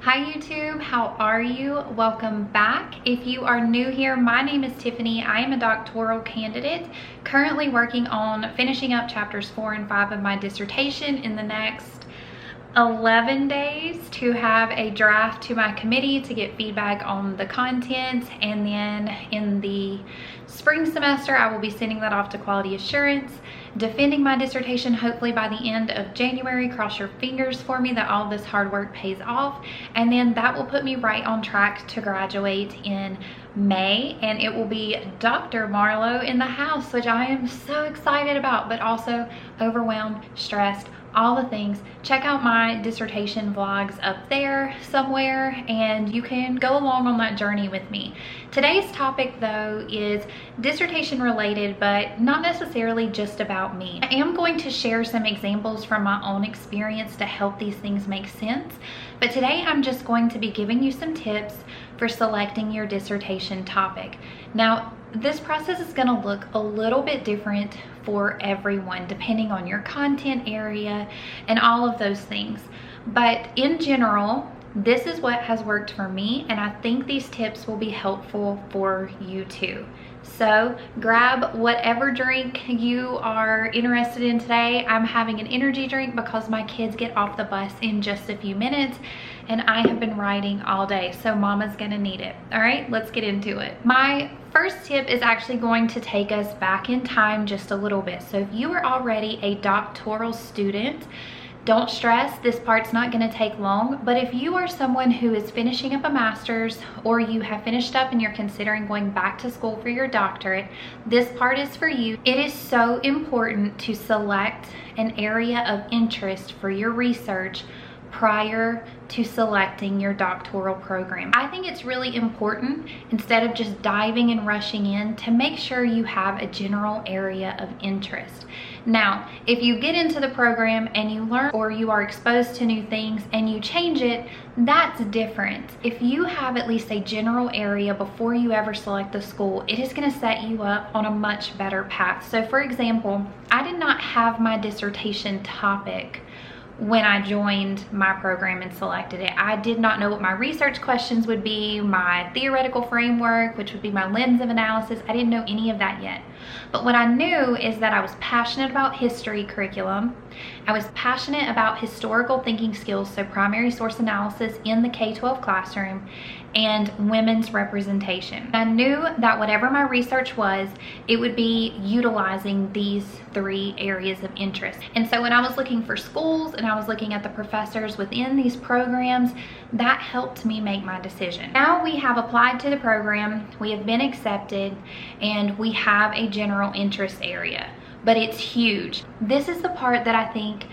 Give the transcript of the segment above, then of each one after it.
Hi YouTube, how are you? Welcome back. If you are new here, my name is Tiffany. I am a doctoral candidate currently working on finishing up chapters 4 and 5 of my dissertation in the next 11 days to have a draft to my committee to get feedback on the content, and then in the spring semester I will be sending that off to quality assurance, defending my dissertation hopefully by the end of January. Cross your fingers for me that all this hard work pays off, and then that will put me right on track to graduate in May, and it will be Dr. Marlowe in the house, which I am so excited about, but also overwhelmed, stressed, all the things. Check out my dissertation vlogs up there somewhere and you can go along on that journey with me. Today's topic though is dissertation related, but not necessarily just about me. I am going to share some examples from my own experience to help these things make sense, but today I'm just going to be giving you some tips for selecting your dissertation topic. Now, this process is going to look a little bit different for everyone depending on your content area and all of those things. But in general, this is what has worked for me, and I think these tips will be helpful for you too. So grab whatever drink you are interested in today. I'm having an energy drink because my kids get off the bus in just a few minutes and I have been riding all day, so mama's gonna need it. All right, let's get into it. My first tip is actually going to take us back in time just a little bit. So if you are already a doctoral student, don't stress, this part's not gonna take long, but if you are someone who is finishing up a master's or you have finished up and you're considering going back to school for your doctorate, this part is for you. It is so important to select an area of interest for your research prior to selecting your doctoral program. I think it's really important, instead of just diving and rushing in, to make sure you have a general area of interest. Now, if you get into the program and you learn or you are exposed to new things and you change it, that's different. If you have at least a general area before you ever select the school, it is going to set you up on a much better path. So for example, I did not have my dissertation topic when I joined my program and selected it. I did not know what my research questions would be, my theoretical framework, which would be my lens of analysis. I didn't know any of that yet. But what I knew is that I was passionate about history curriculum. I was passionate about historical thinking skills, so primary source analysis in the K-12 classroom, and women's representation. I knew that whatever my research was, it would be utilizing these 3 areas of interest. And so when I was looking for schools and I was looking at the professors within these programs, that helped me make my decision. Now we have applied to the program, we have been accepted, and we have a general interest area, but it's huge. This is the part that I think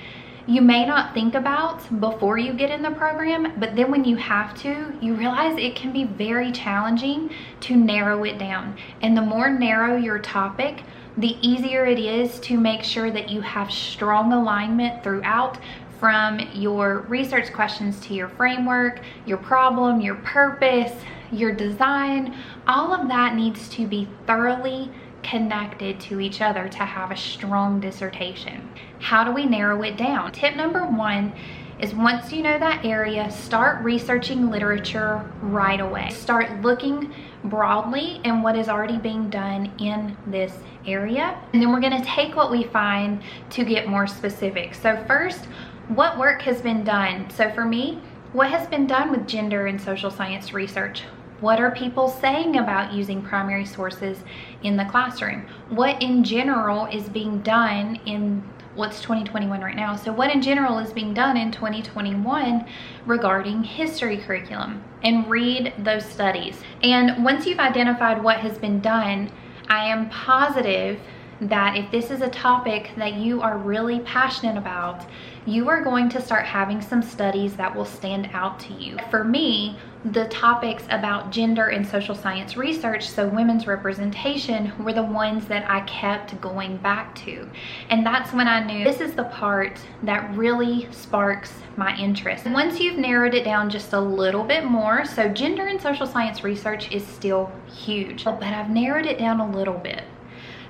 you may not think about before you get in the program, but then when you have to, you realize it can be very challenging to narrow it down. And the more narrow your topic, the easier it is to make sure that you have strong alignment throughout, from your research questions to your framework, your problem, your purpose, your design. All of that needs to be thoroughly connected to each other to have a strong dissertation. How do we narrow it down? Tip number 1 is, once you know that area, start researching literature right away. Start looking broadly in what is already being done in this area, and then we're going to take what we find to get more specific. So first, what work has been done? So for me, what has been done with gender and social science research? What are people saying about using primary sources in the classroom? What in general is being done in, what's 2021 right now? So what in general is being done in 2021 regarding history curriculum? And read those studies. And once you've identified what has been done, I am positive that if this is a topic that you are really passionate about, you are going to start having some studies that will stand out to you. For me, the topics about gender and social science research, so women's representation, were the ones that I kept going back to. And that's when I knew this is the part that really sparks my interest. Once you've narrowed it down just a little bit more, so gender and social science research is still huge, but I've narrowed it down a little bit.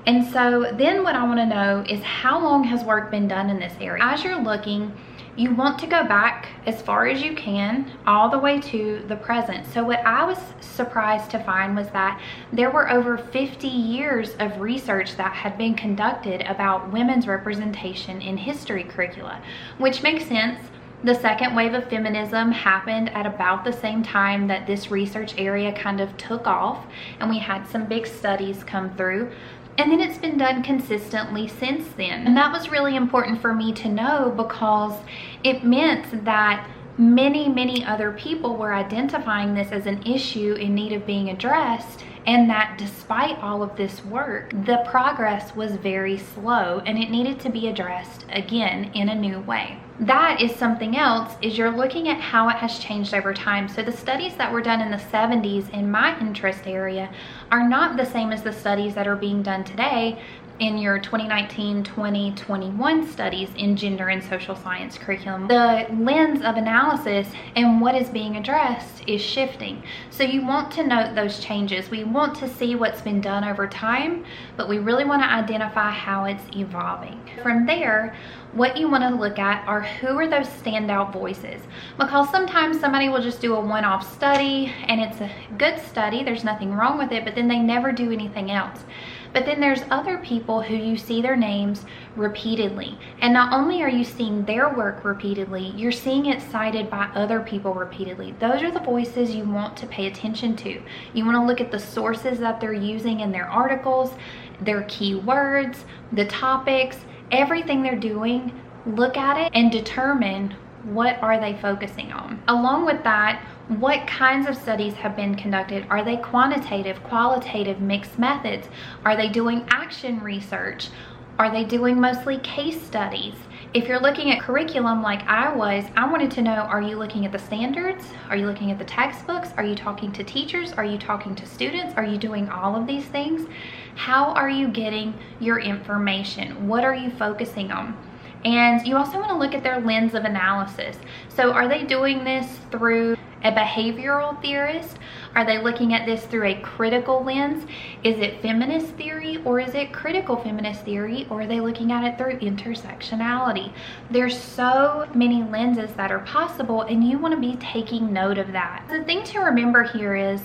And so then what I want to know is, how long has work been done in this area? As you're looking, you want to go back as far as you can, all the way to the present. So what I was surprised to find was that there were over 50 years of research that had been conducted about women's representation in history curricula, which makes sense. The second wave of feminism happened at about the same time that this research area kind of took off, and we had some big studies come through. And then it's been done consistently since then. And that was really important for me to know, because it meant that many other people were identifying this as an issue in need of being addressed, and that despite all of this work, the progress was very slow and it needed to be addressed again in a new way. That is something else, is you're looking at how it has changed over time. So the studies that were done in the 70s in my interest area are not the same as the studies that are being done today in your 2019-2021 studies in gender and social science curriculum. The lens of analysis and what is being addressed is shifting. So you want to note those changes. We want to see what's been done over time, but we really want to identify how it's evolving. From there, what you want to look at are who are those standout voices, because sometimes somebody will just do a one-off study and it's a good study, there's nothing wrong with it, but then they never do anything else. But then there's other people who you see their names repeatedly. And not only are you seeing their work repeatedly, you're seeing it cited by other people repeatedly. Those are the voices you want to pay attention to. You want to look at the sources that they're using in their articles, their keywords, the topics, everything they're doing. Look at it and determine what are they focusing on. Along with that, what kinds of studies have been conducted? Are they quantitative, qualitative, mixed methods? Are they doing action research? Are they doing mostly case studies? If you're looking at curriculum like I was, I wanted to know, are you looking at the standards? Are you looking at the textbooks? Are you talking to teachers? Are you talking to students? Are you doing all of these things? How are you getting your information? What are you focusing on? And you also want to look at their lens of analysis. So are they doing this through a behavioral theorist? Are they looking at this through a critical lens? Is it feminist theory, or is it critical feminist theory, or are they looking at it through intersectionality? There's so many lenses that are possible, and you want to be taking note of that. The thing to remember here is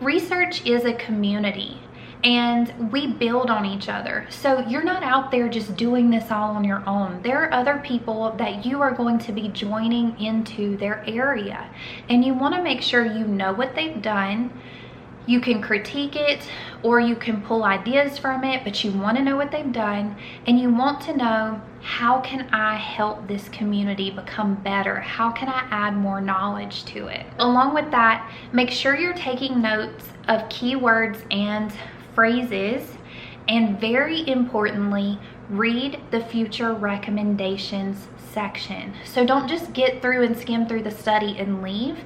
research is a community, and we build on each other. So you're not out there just doing this all on your own. There are other people that you are going to be joining into their area, and you want to make sure you know what they've done. You can critique it or you can pull ideas from it, but you want to know what they've done, and you want to know, how can I help this community become better? How can I add more knowledge to it? Along with that, make sure you're taking notes of keywords and phrases, and very importantly, read the future recommendations section. So don't just get through and skim through the study and leave.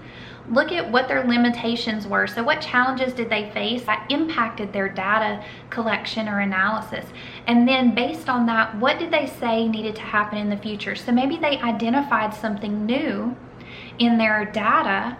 Look at what their limitations were. So what challenges did they face that impacted their data collection or analysis? And then based on that, what did they say needed to happen in the future? So maybe they identified something new in their data,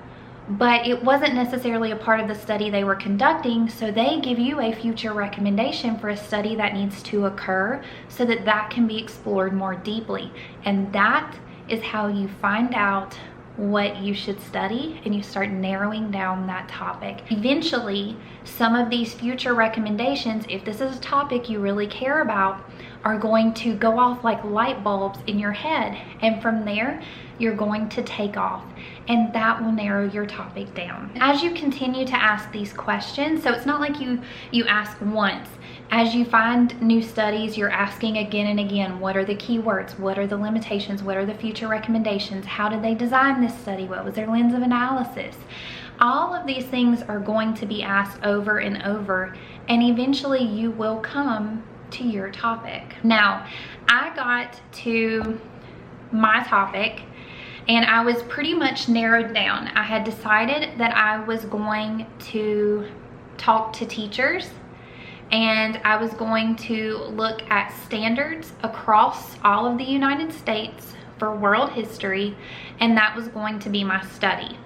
but it wasn't necessarily a part of the study they were conducting, so they give you a future recommendation for a study that needs to occur so that that can be explored more deeply. And that is how you find out what you should study, and you start narrowing down that topic. Eventually, some of these future recommendations, if this is a topic you really care about, are going to go off like light bulbs in your head, and from there you're going to take off, and that will narrow your topic down. As you continue to ask these questions, so it's not like you ask once. As you find new studies, you're asking again and again, what are the keywords? What are the limitations? What are the future recommendations? How did they design this study? What was their lens of analysis? All of these things are going to be asked over and over, and eventually you will come to your topic. Now, I got to my topic and I was pretty much narrowed down. I had decided that I was going to talk to teachers, and I was going to look at standards across all of the United States for world history, and that was going to be my study.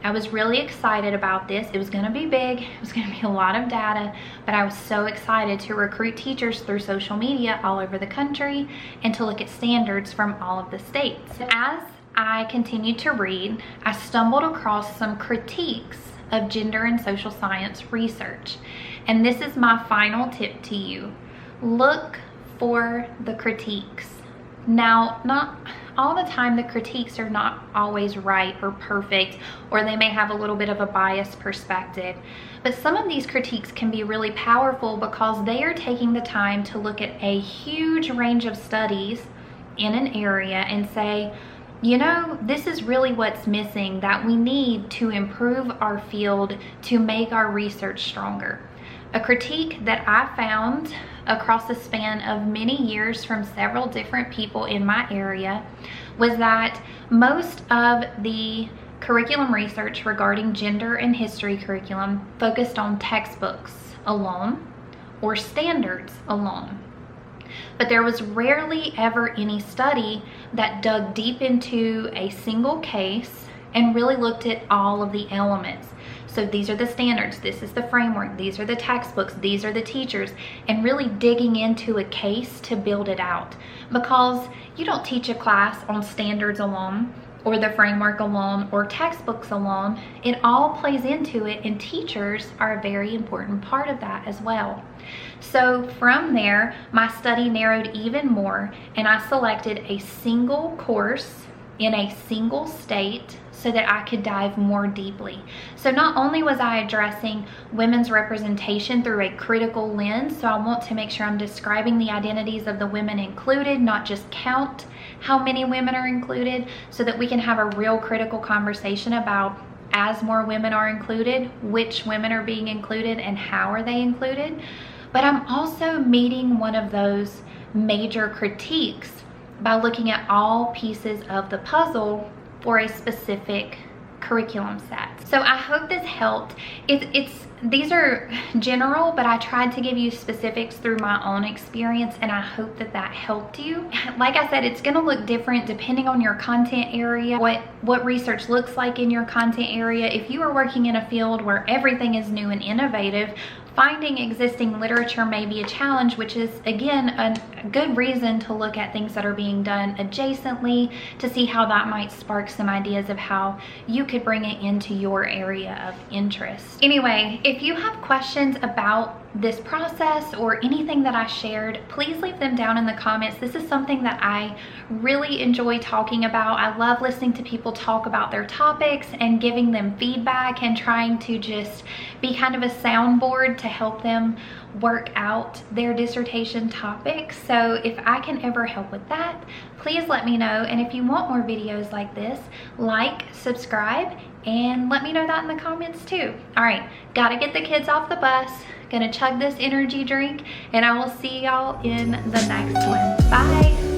I was really excited about this. It was gonna be big, it was gonna be a lot of data, but I was so excited to recruit teachers through social media all over the country and to look at standards from all of the states. As I continued to read, I stumbled across some critiques of gender and social science research. And this is my final tip to you. Look for the critiques. Now, not all the time the critiques are not always right or perfect, or they may have a little bit of a biased perspective. But some of these critiques can be really powerful because they are taking the time to look at a huge range of studies in an area and say, you know, this is really what's missing that we need to improve our field to make our research stronger. A critique that I found across the span of many years from several different people in my area was that most of the curriculum research regarding gender and history curriculum focused on textbooks alone or standards alone. But there was rarely ever any study that dug deep into a single case and really looked at all of the elements. So these are the standards, this is the framework, these are the textbooks, these are the teachers, and really digging into a case to build it out. Because you don't teach a class on standards alone, or the framework alone, or textbooks alone. It all plays into it, and teachers are a very important part of that as well. So from there, my study narrowed even more, and I selected a single course in a single state so that I could dive more deeply. So not only was I addressing women's representation through a critical lens, so I want to make sure I'm describing the identities of the women included, not just count how many women are included, so that we can have a real critical conversation about, as more women are included, which women are being included and how are they included. But I'm also meeting one of those major critiques by looking at all pieces of the puzzle for a specific curriculum set. So I hope this helped. These are general, but I tried to give you specifics through my own experience, and I hope that that helped you. Like I said, it's gonna look different depending on your content area, what research looks like in your content area. If you are working in a field where everything is new and innovative, finding existing literature may be a challenge, which is, again, a good reason to look at things that are being done adjacently to see how that might spark some ideas of how you could bring it into your area of interest. Anyway, if you have questions about this process or anything that I shared, please leave them down in the comments. This is something that I really enjoy talking about. I love listening to people talk about their topics and giving them feedback and trying to just be kind of a soundboard to help them work out their dissertation topics. So if I can ever help with that, please let me know. And if you want more videos like this, like, subscribe, and let me know that in the comments too. All right, gotta get the kids off the bus, gonna chug this energy drink, and I will see y'all in the next one. Bye.